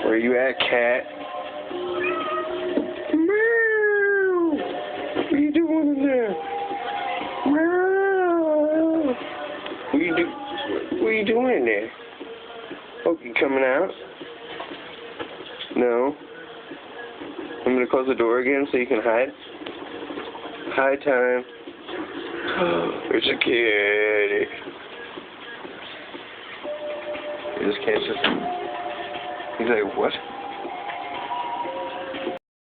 Where you at, cat? Meow. What are you doing in there? Meow. What are you doing in there? Oh, you coming out? No. I'm gonna close the door again so you can hide. Hide time. There's a kitty. He just can't just. He's like, what?